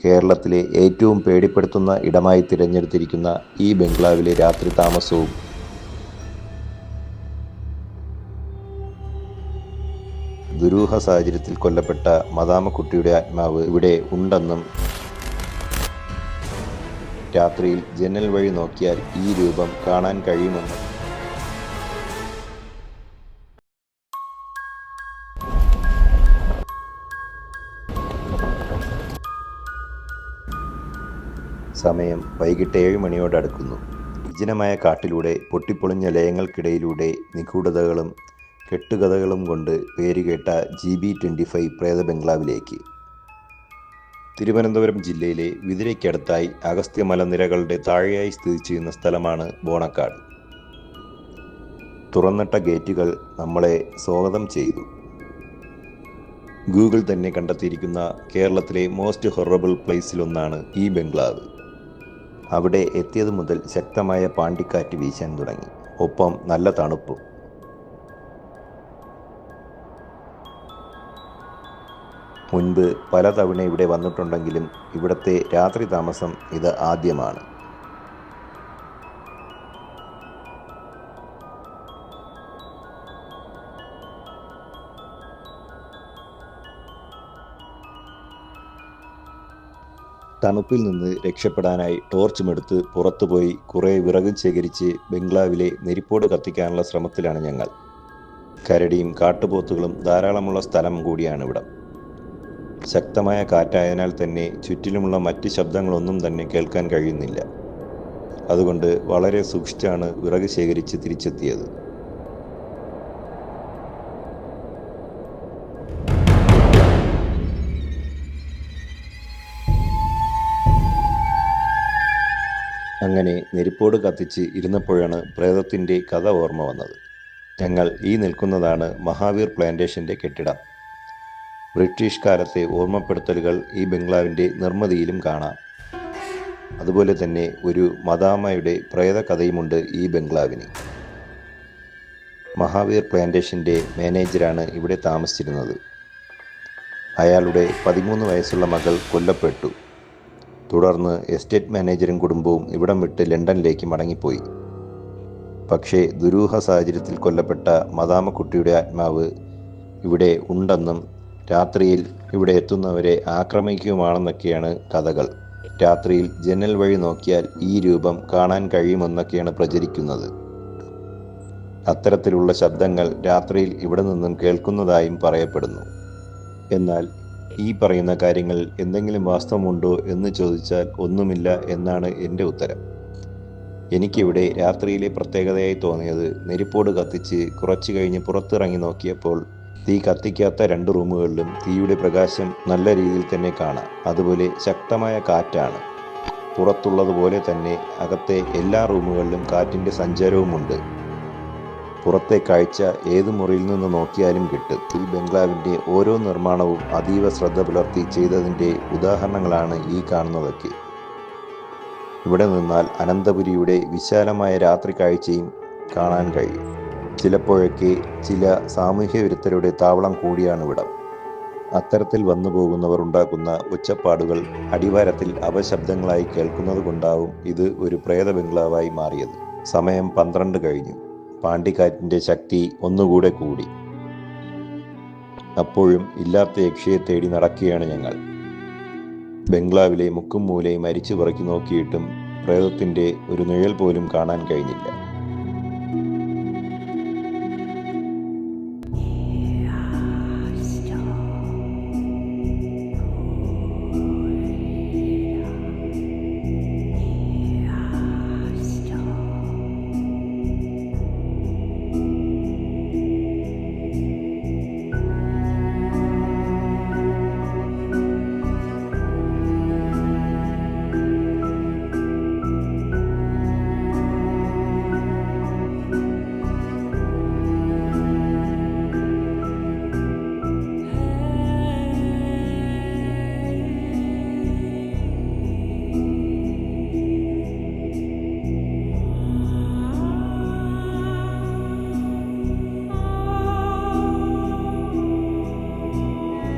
കേരളത്തിലെ ഏറ്റവും പേടിപ്പെടുത്തുന്ന ഇടമായി തിരഞ്ഞെടുത്തിരിക്കുന്ന ഈ ബംഗ്ലാവിലെ രാത്രി താമസവും ദുരൂഹ സാഹചര്യത്തിൽ കൊല്ലപ്പെട്ട മദാമക്കുട്ടിയുടെ ആത്മാവ് ഇവിടെ ഉണ്ടെന്നും രാത്രിയിൽ ജനൽ വഴി നോക്കിയാൽ ഈ രൂപം കാണാൻ കഴിയുമെന്നും സമയം വൈകിട്ട് 7 മണിയോടടുക്കുന്നു. വിജനമായ കാട്ടിലൂടെ പൊട്ടിപ്പൊളിഞ്ഞ ലയങ്ങൾക്കിടയിലൂടെ നിഗൂഢതകളും കെട്ടുകഥകളും കൊണ്ട് പേരുകേട്ട GB25 പ്രേത ബംഗ്ലാവിലേക്ക്. തിരുവനന്തപുരം ജില്ലയിലെ വിതുരയ്ക്കടുത്തായി അഗസ്ത്യ മലനിരകളുടെ താഴെയായി സ്ഥിതി ചെയ്യുന്ന സ്ഥലമാണ് ബോണക്കാട്. തുറന്നിട്ട ഗേറ്റുകൾ നമ്മളെ സ്വാഗതം ചെയ്തു. ഗൂഗിൾ തന്നെ കണ്ടെത്തിയിരിക്കുന്ന കേരളത്തിലെ മോസ്റ്റ് ഹൊറബിൾ പ്ലേസിലൊന്നാണ് ഈ ബംഗ്ലാവ്. അവിടെ എത്തിയത് മുതൽ ശക്തമായ പാണ്ടിക്കാറ്റ് വീശാൻ തുടങ്ങി, ഒപ്പം നല്ല തണുപ്പും. മുൻപ് പലതവണ ഇവിടെ വന്നിട്ടുണ്ടെങ്കിലും ഇവിടുത്തെ രാത്രി താമസം ഇത് ആദ്യമാണ്. തണുപ്പിൽ നിന്ന് രക്ഷപ്പെടാനായി ടോർച്ചുമെടുത്ത് പുറത്തുപോയി കുറേ വിറക് ശേഖരിച്ച് ബംഗ്ലാവിലെ നെരിപ്പോട് കത്തിക്കാനുള്ള ശ്രമത്തിലാണ് ഞങ്ങൾ. കരടിയും കാട്ടുപോത്തുകളും ധാരാളമുള്ള സ്ഥലം കൂടിയാണിവിടം. ശക്തമായ കാറ്റായതിനാൽ തന്നെ ചുറ്റിലുമുള്ള മറ്റ് ശബ്ദങ്ങളൊന്നും തന്നെ കേൾക്കാൻ കഴിയുന്നില്ല. അതുകൊണ്ട് വളരെ സൂക്ഷിച്ചാണ് വിറക് ശേഖരിച്ച് തിരിച്ചെത്തിയത്. അങ്ങനെ നെരിപ്പോട് കത്തിച്ച് ഇരുന്നപ്പോഴാണ് പ്രേതത്തിൻ്റെ കഥ ഓർമ്മ വന്നത്. ഞങ്ങൾ ഈ നിൽക്കുന്നതാണ് മഹാവീർ പ്ലാന്റേഷൻ്റെ കെട്ടിടം. ബ്രിട്ടീഷ് കാലത്തെ ഓർമ്മപ്പെടുത്തലുകൾ ഈ ബംഗ്ലാവിൻ്റെ നിർമ്മിതിയിലും കാണാം. അതുപോലെ തന്നെ ഒരു മദാമയുടെ പ്രേത കഥയുമുണ്ട് ഈ ബംഗ്ലാവിന്. മഹാവീർ പ്ലാന്റേഷൻ്റെ മാനേജരാണ് ഇവിടെ താമസിച്ചിരുന്നത്. അയാളുടെ 13 വയസ്സുള്ള മകൾ കൊല്ലപ്പെട്ടു. തുടർന്ന് എസ്റ്റേറ്റ് മാനേജരും കുടുംബവും ഇവിടം വിട്ട് ലണ്ടനിലേക്ക് മടങ്ങിപ്പോയി. പക്ഷേ ദുരൂഹ സാഹചര്യത്തിൽ കൊല്ലപ്പെട്ട മദാമക്കുട്ടിയുടെ ആത്മാവ് ഇവിടെ ഉണ്ടെന്നും രാത്രിയിൽ ഇവിടെ എത്തുന്നവരെ ആക്രമിക്കുമാണെന്നൊക്കെയാണ് കഥകൾ. രാത്രിയിൽ ജനൽ വഴി നോക്കിയാൽ ഈ രൂപം കാണാൻ കഴിയുമെന്നൊക്കെയാണ് പ്രചരിക്കുന്നത്. അത്തരത്തിലുള്ള ശബ്ദങ്ങൾ രാത്രിയിൽ ഇവിടെ നിന്നും കേൾക്കുന്നതായും പറയപ്പെടുന്നു. എന്നാൽ ഈ പറയുന്ന കാര്യങ്ങൾ എന്തെങ്കിലും വാസ്തവമുണ്ടോ എന്ന് ചോദിച്ചാൽ ഒന്നുമില്ല എന്നാണ് എൻ്റെ ഉത്തരം. എനിക്കിവിടെ രാത്രിയിലെ പ്രത്യേകതയായി തോന്നിയത് നെരിപ്പോട് കത്തിച്ച് കുറച്ചു കഴിഞ്ഞ് പുറത്തിറങ്ങി നോക്കിയപ്പോൾ തീ കത്തിക്കാത്ത 2 റൂമുകളിലും തീയുടെ പ്രകാശം നല്ല രീതിയിൽ തന്നെ കാണാം. അതുപോലെ ശക്തമായ കാറ്റാണ്. പുറത്തുള്ളതുപോലെ തന്നെ അകത്തെ എല്ലാ റൂമുകളിലും കാറ്റിൻ്റെ സഞ്ചാരവുമുണ്ട്. പുറത്തെ കാഴ്ച ഏത് മുറിയിൽ നിന്ന് നോക്കിയാലും കിട്ടും. ഈ ബംഗ്ലാവിൻ്റെ ഓരോ നിർമ്മാണവും അതീവ ശ്രദ്ധ പുലർത്തി ചെയ്തതിൻ്റെ ഉദാഹരണങ്ങളാണ് ഈ കാണുന്നതൊക്കെ. ഇവിടെ നിന്നാൽ അനന്തപുരിയുടെ വിശാലമായ രാത്രി കാഴ്ചയും കാണാൻ കഴിയും. ചിലപ്പോഴൊക്കെ ചില സാമൂഹ്യ വിരുദ്ധരുടെ താവളം കൂടിയാണിവിടം. അത്തരത്തിൽ വന്നു പോകുന്നവർ ഉണ്ടാക്കുന്ന ഒച്ചപ്പാടുകൾ അടിവാരത്തിൽ അപശബ്ദങ്ങളായി കേൾക്കുന്നത് കൊണ്ടാവും ഇത് ഒരു പ്രേത ബംഗ്ലാവായി മാറിയത്. സമയം 12 കഴിഞ്ഞു. പാണ്ടിക്കാറ്റിൻ്റെ ശക്തി ഒന്നുകൂടെ കൂടി. അപ്പോഴും ഇല്ലാത്ത യക്ഷിയെ തേടി നടക്കുകയാണ് ഞങ്ങൾ. ബംഗ്ലാവിലെ മുക്കും മൂലയും അരിച്ചു പറക്കി നോക്കിയിട്ടും പ്രേതത്തിൻ്റെ ഒരു നിഴൽ പോലും കാണാൻ കഴിഞ്ഞില്ല.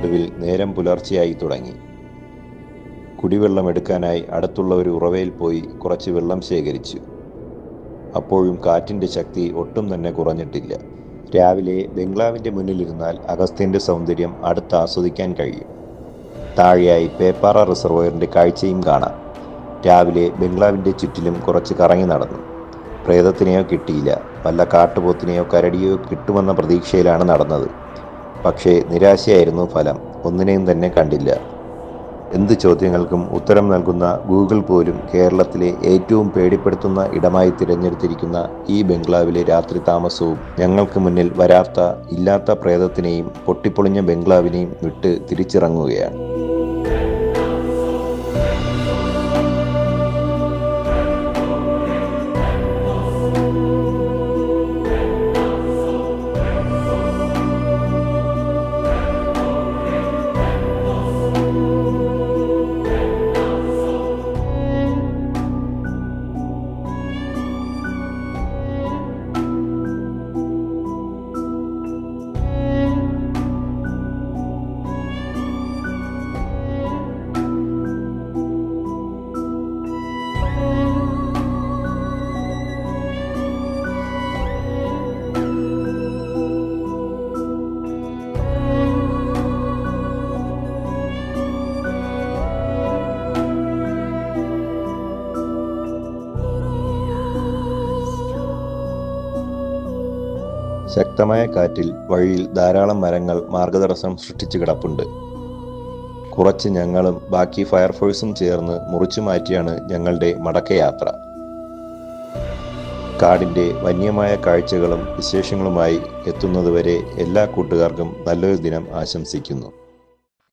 ഒടുവിൽ നേരം പുലർച്ചയായി തുടങ്ങി. കുടിവെള്ളം എടുക്കാനായി അടുത്തുള്ള ഒരു ഉറവയിൽ പോയി കുറച്ച് വെള്ളം ശേഖരിച്ചു. അപ്പോഴും കാറ്റിൻ്റെ ശക്തി ഒട്ടും തന്നെ കുറഞ്ഞിട്ടില്ല. രാവിലെ ബംഗ്ലാവിൻ്റെ മുന്നിലിരുന്നാൽ അഗസ്ത്യൻ്റെ സൗന്ദര്യം അടുത്ത് ആസ്വദിക്കാൻ കഴിയും. താഴെയായി പേപ്പാറ റിസർവോയറിൻ്റെ കാഴ്ചയും കാണാം. രാവിലെ ബംഗ്ലാവിൻ്റെ ചുറ്റിലും കുറച്ച് കറങ്ങി നടന്നു. പ്രേതത്തിനെയോ കിട്ടിയില്ല. വല്ല കാട്ടുപോത്തിനെയോ കരടിയോ കിട്ടുമെന്ന പ്രതീക്ഷയിലാണ് നടന്നത്. പക്ഷേ നിരാശയായിരുന്നു ഫലം. ഒന്നിനെയും തന്നെ കണ്ടില്ല. എന്ത് ചോദ്യങ്ങൾക്കും ഉത്തരം നൽകുന്ന ഗൂഗിൾ പോലും കേരളത്തിലെ ഏറ്റവും പേടിപ്പെടുത്തുന്ന ഇടമായി തിരഞ്ഞെടുത്തിരിക്കുന്ന ഈ ബംഗ്ലാവിലെ രാത്രി താമസവും ഞങ്ങൾക്ക് മുന്നിൽ വരാത്ത ഇല്ലാത്ത പ്രേതത്തിനെയും പൊട്ടിപ്പൊളിഞ്ഞ ബംഗ്ലാവിനെയും വിട്ട് തിരിച്ചിറങ്ങുകയാണ്. ശക്തമായ കാറ്റിൽ വഴിയിൽ ധാരാളം മരങ്ങൾ മാർഗതടസ്സം സൃഷ്ടിച്ചു കിടപ്പുണ്ട്. കുറച്ച് ഞങ്ങളും ബാക്കി ഫയർഫോഴ്സും ചേർന്ന് മുറിച്ചു മാറ്റിയാണ് ഞങ്ങളുടെ മടക്കയാത്ര. കാടിൻ്റെ വന്യമായ കാഴ്ചകളും വിശേഷങ്ങളുമായി എത്തുന്നതുവരെ എല്ലാ കൂട്ടുകാർക്കും നല്ലൊരു ദിനം ആശംസിക്കുന്നു.